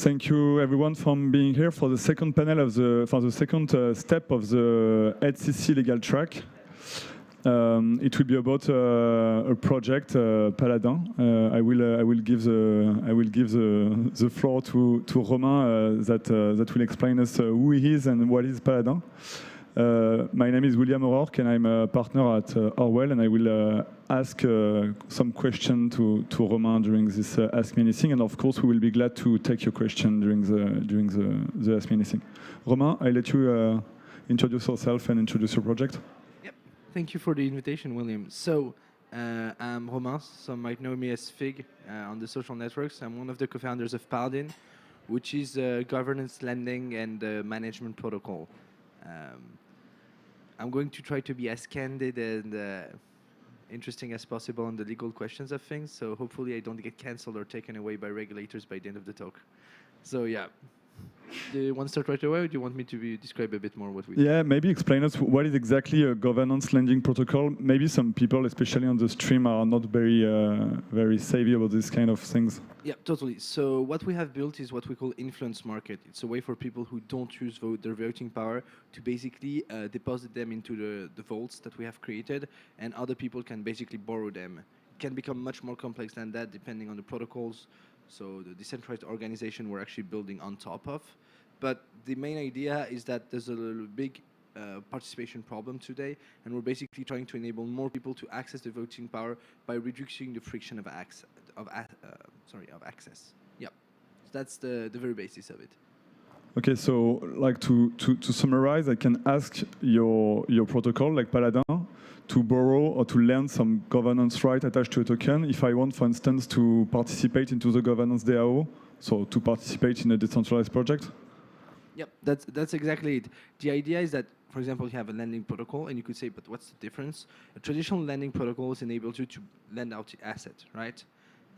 Thank you everyone for being here for the second panel of the second step of the HCC legal track. It will be about a project, Paladin. I will give the floor to Romain that will explain us who he is and what is Paladin. My name is William O'Rourke and I'm a partner at Orwell, and I will ask some question to Romain during this Ask Me Anything, and of course we will be glad to take your question during the Ask Me Anything. Romain, I let you introduce yourself and introduce your project. Yep. Thank you for the invitation, William. So I'm Romain. Some might know me as Fig on the social networks. I'm one of the co-founders of Paladin, which is a governance, lending, and management protocol. I'm going to try to be as candid and interesting as possible on the legal questions of things, so hopefully I don't get cancelled or taken away by regulators by the end of the talk. So yeah. Do you want to start right away, or do you want me to describe a bit more what we do? Yeah, maybe explain us what is exactly a governance lending protocol. Maybe some people, especially on the stream, are not very savvy about these kind of things. Yeah, totally. So what we have built is what we call influence market. It's a way for people who don't use their voting power to basically deposit them into the vaults that we have created, and other people can basically borrow them. It can become much more complex than that depending on the protocols. So the decentralized organization we're actually building on top of. But the main idea is that there's a big participation problem today, and we're basically trying to enable more people to access the voting power by reducing the friction of access. Yeah, so that's the very basis of it. Okay, so like to summarize, I can ask your protocol, like Paladin, to borrow or to lend some governance right attached to a token if I want, for instance, to participate into the governance DAO, so to participate in a decentralized project? Yep, that's exactly it. The idea is that, for example, you have a lending protocol, and you could say, but what's the difference? A traditional lending protocol enables you to lend out the asset, right?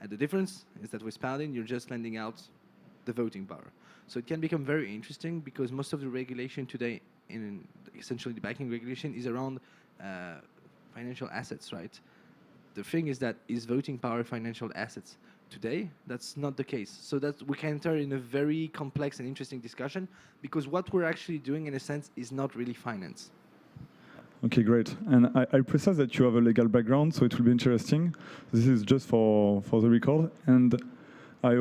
And the difference is that with Paladin, you're just lending out the voting power. So it can become very interesting because most of the regulation today, in essentially the banking regulation, is around financial assets, right? The thing is that, is voting power financial assets? Today, that's not the case. So that we can enter in a very complex and interesting discussion, because what we're actually doing, in a sense, is not really finance. Okay, great. And I precise that you have a legal background, so it will be interesting. This is just for the record. And I have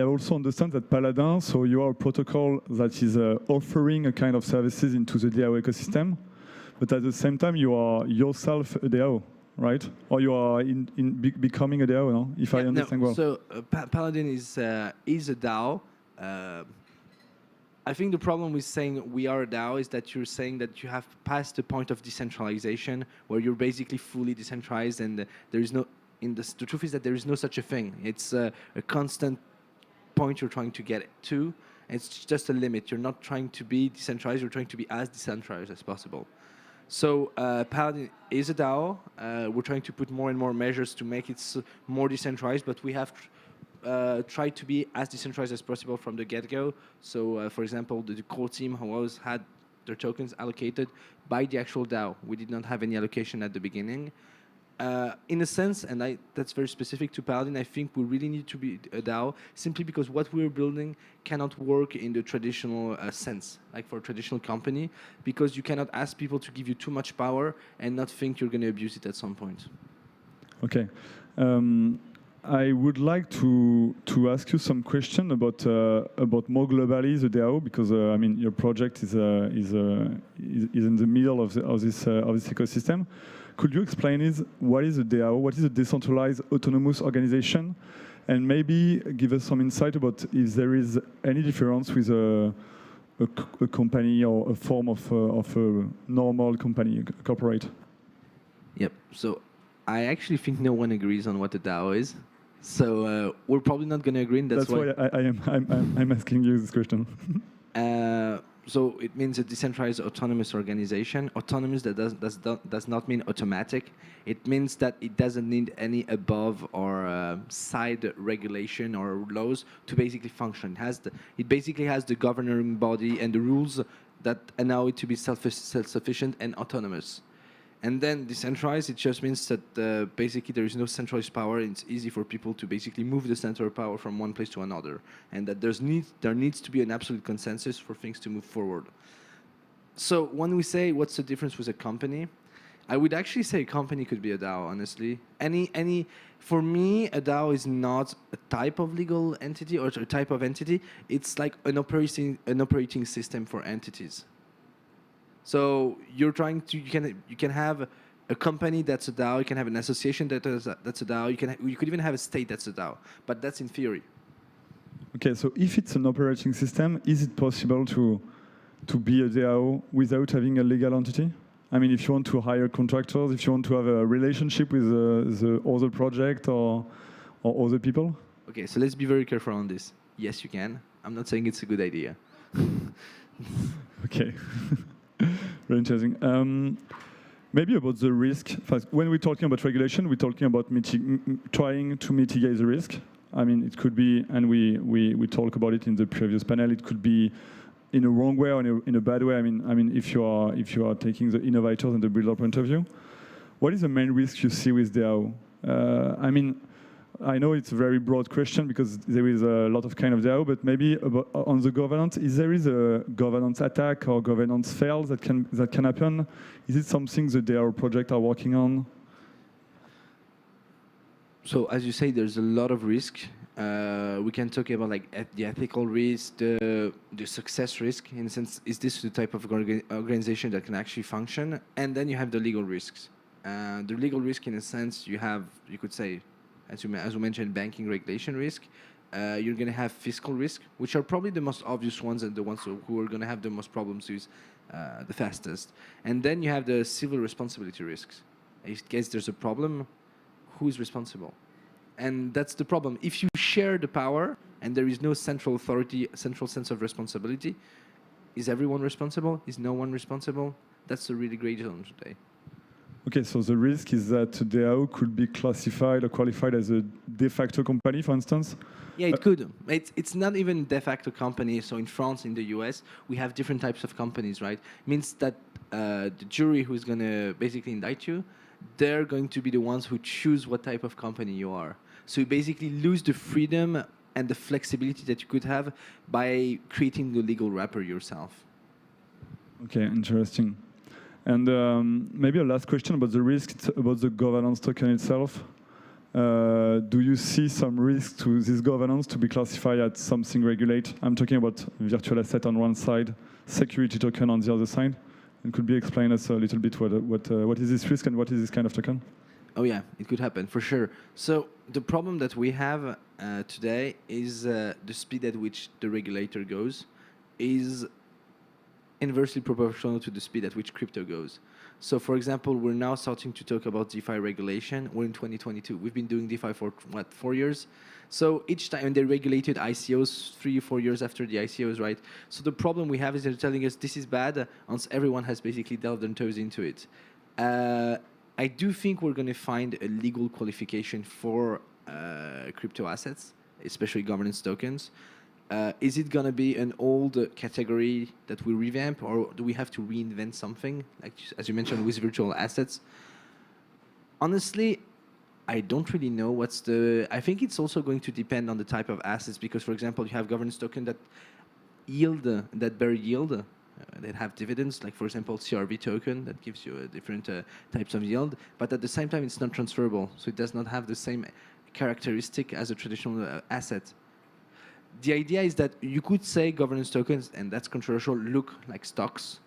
also understand that Paladin, so you are a protocol that is offering a kind of services into the DAO ecosystem, but at the same time you are yourself a DAO, right? Or you are becoming a DAO, no? If I understand well. So Paladin is a DAO. I think the problem with saying we are a DAO is that you're saying that you have passed the point of decentralization, where you're basically fully decentralized, and there is no. The truth is that there is no such a thing. It's a constant point you're trying to get to. It's just a limit. You're not trying to be decentralized. You're trying to be as decentralized as possible. So Paladin is a DAO. We're trying to put more and more measures to make it more decentralized, but we have tried to be as decentralized as possible from the get-go. So, for example, the core team always had their tokens allocated by the actual DAO. We did not have any allocation at the beginning. In a sense, and that's very specific to Paladin, I think we really need to be a DAO simply because what we're building cannot work in the traditional sense, like for a traditional company, because you cannot ask people to give you too much power and not think you're going to abuse it at some point. Okay. I would like to ask you some question about more globally the DAO, because I mean your project is in the middle of this ecosystem. Could you explain what is a DAO? What is a decentralized autonomous organization? And maybe give us some insight about if there is any difference with a company or a form of a normal company, a corporate. Yep. So I actually think no one agrees on what a DAO is. So we're probably not going to agree. And that's why I'm asking you this question. So it means a decentralized autonomous organization. Autonomous does not mean automatic. It means that it doesn't need any above or side regulation or laws to basically function. It basically has the governing body and the rules that allow it to be self-sufficient and autonomous. And then decentralized, it just means that basically there is no centralized power. And it's easy for people to basically move the center of power from one place to another, and that there needs to be an absolute consensus for things to move forward. So when we say what's the difference with a company, I would actually say a company could be a DAO. Honestly, for me, a DAO is not a type of legal entity or a type of entity. It's like an operating system for entities. So you can have a company that's a DAO. You can have an association that's a DAO. You could even have a state that's a DAO. But that's in theory. Okay, so if it's an operating system, is it possible to be a DAO without having a legal entity? I mean, if you want to hire contractors, if you want to have a relationship with the other project or other people? Okay, so let's be very careful on this. Yes, you can. I'm not saying it's a good idea. Okay. Very interesting. Maybe about the risk. When we're talking about regulation, we're talking about trying to mitigate the risk. I mean, it could be, and we talked about it in the previous panel, it could be in a wrong way or in a bad way. I mean, if you are taking the innovators and the builder point of view, what is the main risk you see with DAO? I mean, I know it's a very broad question because there is a lot of kind of DAO, but maybe on the governance, is there a governance attack or governance fail that can happen? Is it something the DAO project are working on? So as you say, there's a lot of risk. We can talk about like the ethical risk, the success risk. In a sense, is this the type of organization that can actually function? And then you have the legal risks. The legal risk, in a sense, you could say, as we mentioned, banking regulation risk. You're going to have fiscal risk, which are probably the most obvious ones and the ones who are going to have the most problems with the fastest. And then you have the civil responsibility risks. In case there's a problem, who is responsible? And that's the problem. If you share the power and there is no central authority, central sense of responsibility, is everyone responsible? Is no one responsible? That's a really great zone today. Okay, so the risk is that DAO could be classified or qualified as a de facto company, for instance? Yeah, it could. It's not even de facto company. So in France, in the US, we have different types of companies, right? It means that the jury who's going to basically indict you, they're going to be the ones who choose what type of company you are. So you basically lose the freedom and the flexibility that you could have by creating the legal wrapper yourself. Okay, interesting. And maybe a last question about the risk, about the governance token itself. Do you see some risk to this governance to be classified as something regulated? I'm talking about virtual asset on one side, security token on the other side. And could you explain us a little bit what is this risk and what is this kind of token? Oh yeah, it could happen for sure. So the problem that we have today is the speed at which the regulator goes is inversely proportional to the speed at which crypto goes. So for example, we're now starting to talk about DeFi regulation. We're in 2022. We've been doing DeFi for 4 years? So each time they regulated ICOs 3 or 4 years after the ICOs, right? So the problem we have is they're telling us this is bad once everyone has basically delved their toes into it. I do think we're going to find a legal qualification for crypto assets, especially governance tokens. Is it going to be an old category that we revamp, or do we have to reinvent something, like as you mentioned with virtual assets? Honestly, I don't really know I think it's also going to depend on the type of assets, because, for example, you have governance token that bear yield, that have dividends, like, for example, CRV token that gives you different types of yield, but at the same time, it's not transferable, so it does not have the same characteristic as a traditional asset. The idea is that you could say governance tokens, and that's controversial, look like stocks,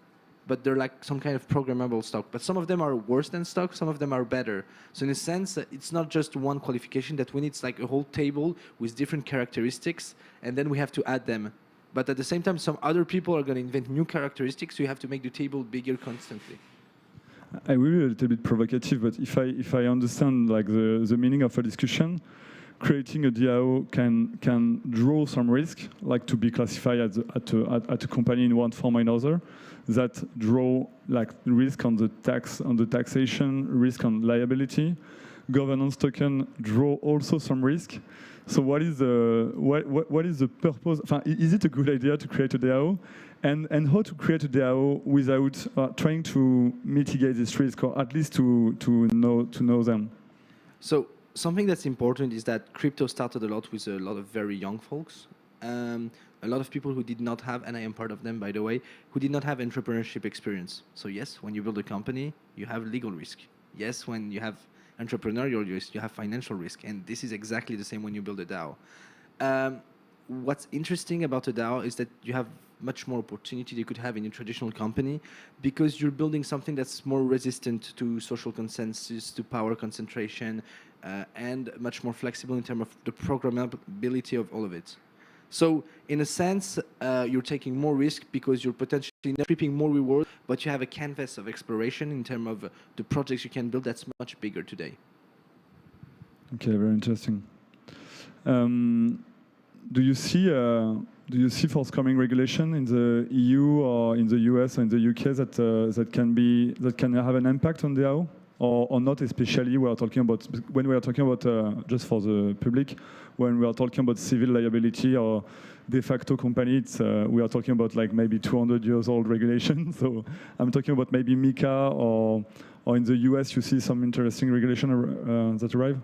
but they're like some kind of programmable stock. But some of them are worse than stocks, some of them are better. So in a sense, it's not just one qualification that we need. It's like a whole table with different characteristics, and then we have to add them. But at the same time, some other people are going to invent new characteristics, so you have to make the table bigger constantly. I will be a little bit provocative, but if I understand like the meaning of a discussion, creating a DAO can draw some risk, like to be classified at a company in one form or another, that draw like risk on the taxation, risk on liability, governance token draw also some risk. So what is the purpose? Is it a good idea to create a DAO? And how to create a DAO without trying to mitigate this risk, or at least to know them? So something that's important is that crypto started a lot with a lot of very young folks. A lot of people who did not have, and I am part of them, by the way, who did not have entrepreneurship experience. So yes, when you build a company, you have legal risk. Yes, when you have entrepreneurial risk, you have financial risk. And this is exactly the same when you build a DAO. What's interesting about a DAO is that you have much more opportunity you could have in a traditional company, because you're building something that's more resistant to social consensus, to power concentration, and much more flexible in terms of the programmability of all of it. So in a sense, you're taking more risk because you're potentially reaping more reward, but you have a canvas of exploration in terms of the projects you can build that's much bigger today. Okay, very interesting. Do you see forthcoming regulation in the EU or in the US or in the UK that can have an impact on DAO, or not? Especially when we are talking about just for the public, when we are talking about civil liability or de facto company, we are talking about like maybe 200 years old regulation. So I'm talking about maybe MiCA, or in the US you see some interesting regulation that arrive.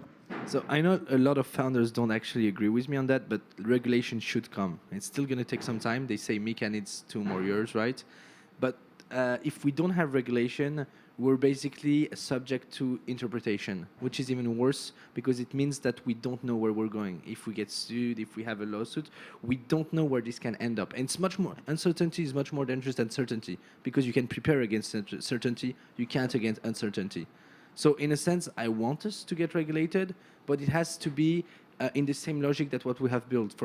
So I know a lot of founders don't actually agree with me on that, but regulation should come. It's still going to take some time. They say MiCA needs 2 more years, right? But if we don't have regulation, we're basically subject to interpretation, which is even worse because it means that we don't know where we're going. If we get sued, if we have a lawsuit, we don't know where this can end up. And it's much more, uncertainty is much more dangerous than certainty, because you can prepare against certainty, you can't against uncertainty. So in a sense, I want us to get regulated, but it has to be in the same logic that what we have built.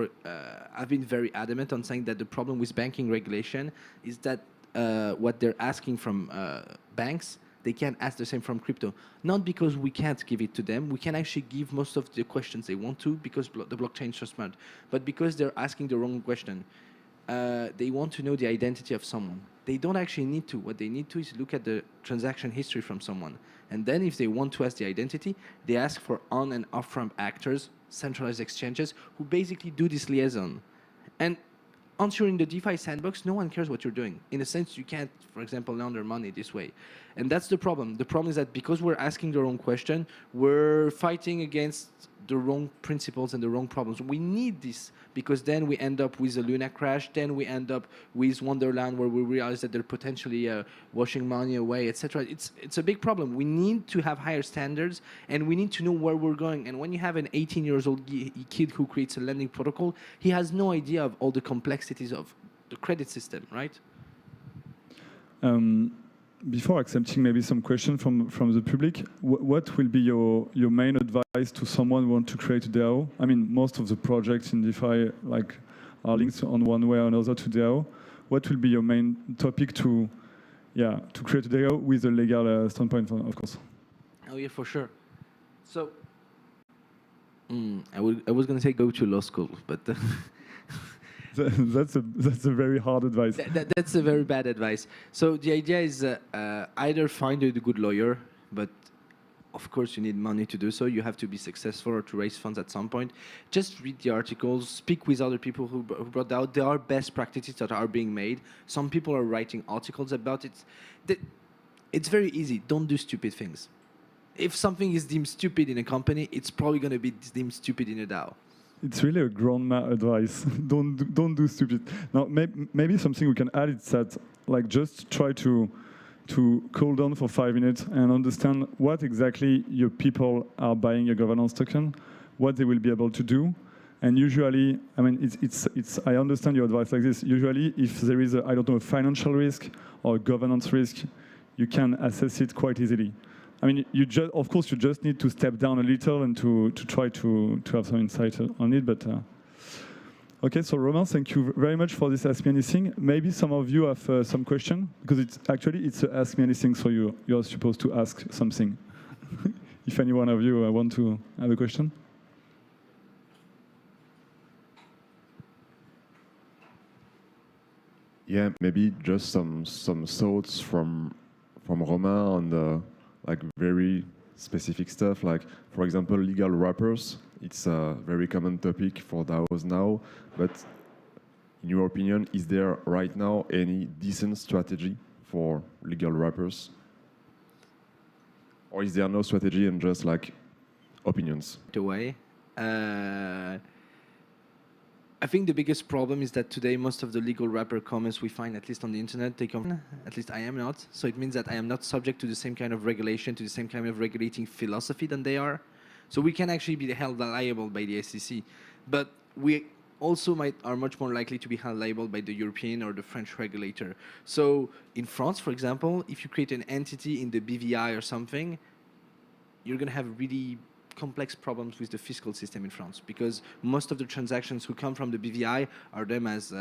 I've been very adamant on saying that the problem with banking regulation is that what they're asking from banks, they can't ask the same from crypto. Not because we can't give it to them. We can actually give most of the questions they want to because the blockchain is so smart, but because they're asking the wrong question. They want to know the identity of someone. They don't actually need to. What they need to is look at the transaction history from someone. And then if they want to ask the identity, they ask for on and off-ramp actors, centralized exchanges, who basically do this liaison. And once you're in the DeFi sandbox, no one cares what you're doing. In a sense, you can't, for example, launder money this way. And that's the problem. The problem is that because we're asking the wrong question, we're fighting against the wrong principles and the wrong problems. We need this because then we end up with a Luna crash, then we end up with Wonderland where we realize that they're potentially washing money away, etc. It's a big problem. We need to have higher standards and we need to know where we're going. And when you have an 18-year-old kid who creates a lending protocol, he has no idea of all the complexities of the credit system, right? Before accepting maybe some question from the public, what will be your main advice to someone who wants to create a DAO? I mean, most of the projects in DeFi are linked on one way or another to DAO. What will be your main topic to create a DAO with a legal standpoint, of course? Oh yeah, for sure. So I was going to say go to law school, but that's a very hard advice. That's a very bad advice. So the idea is either find a good lawyer, but of course you need money to do so. You have to be successful or to raise funds at some point. Just read the articles, speak with other people who brought out. There are best practices that are being made. Some people are writing articles about it. It's very easy. Don't do stupid things. If something is deemed stupid in a company, it's probably going to be deemed stupid in a DAO. It's really a grandma advice. don't do stupid. Now, maybe something we can add is that, just try to cool down for 5 minutes and understand what exactly your people are buying your governance token, what they will be able to do, and usually, I mean, it's. I understand your advice like this. Usually, if there is a financial risk or a governance risk, you can assess it quite easily. I mean, of course, you just need to step down a little and to try to have some insight on it. But okay, so Romain, thank you very much for this Ask Me Anything. Maybe some of you have some question, because it's a Ask Me Anything, so you're supposed to ask something. If any one of you want to have a question. Yeah, maybe just some thoughts from Romain on the very specific stuff, like, for example, legal rappers. It's a very common topic for DAOs now, but in your opinion, is there right now any decent strategy for legal rappers? Or is there no strategy and just like opinions? Away. I think the biggest problem is that today most of the legal wrapper comments we find, at least on the internet, they come, at least I am not. So it means that I am not subject to the same kind of regulation, to the same kind of regulating philosophy than they are. So we can actually be held liable by the SEC. But we also are much more likely to be held liable by the European or the French regulator. So in France, for example, if you create an entity in the BVI or something, you're going to have really complex problems with the fiscal system in France, because most of the transactions who come from the BVI are them as,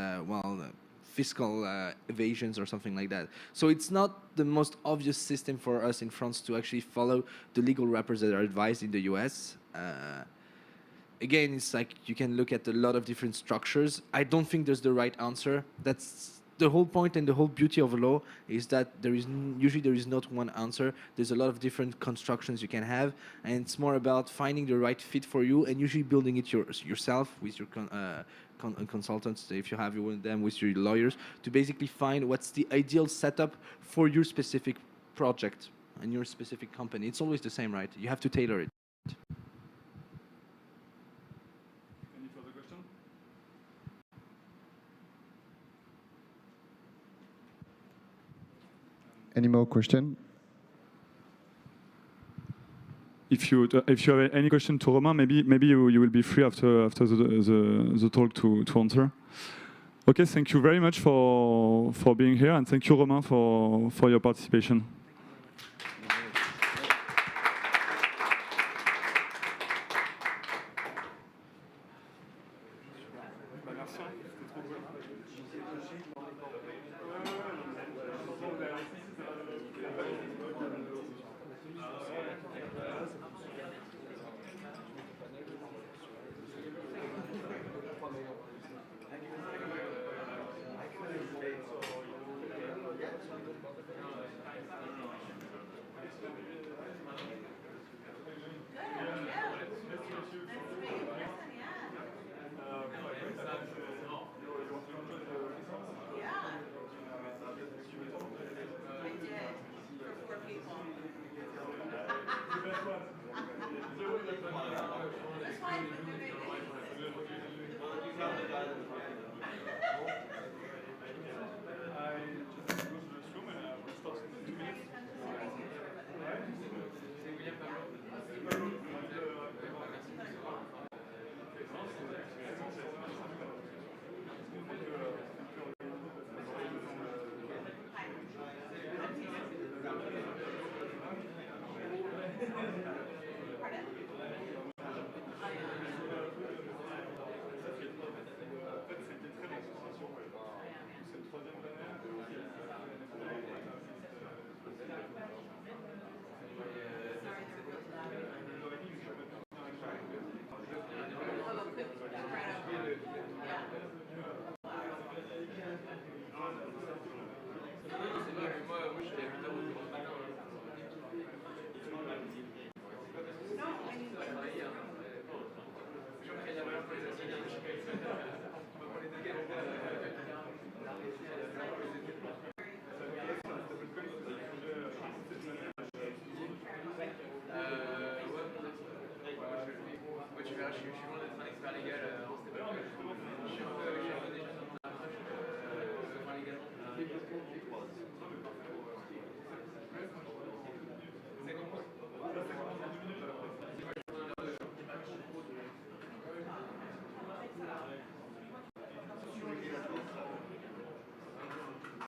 fiscal evasions or something like that. So it's not the most obvious system for us in France to actually follow the legal wrappers that are advised in the US. Again, it's like you can look at a lot of different structures. I don't think there's the right answer. That's the whole point and the whole beauty of a law, is that usually there is not one answer. There's a lot of different constructions you can have, and it's more about finding the right fit for you and usually building it yourself with your consultants, if you have them, with your lawyers, to basically find what's the ideal setup for your specific project and your specific company. It's always the same, right? You have to tailor it. Any further question? Any more question? If you have any question to Romain, maybe you will be free after the talk to answer. Okay, thank you very much for being here, and thank you, Romain, for your participation. Moi, tu verras, je suis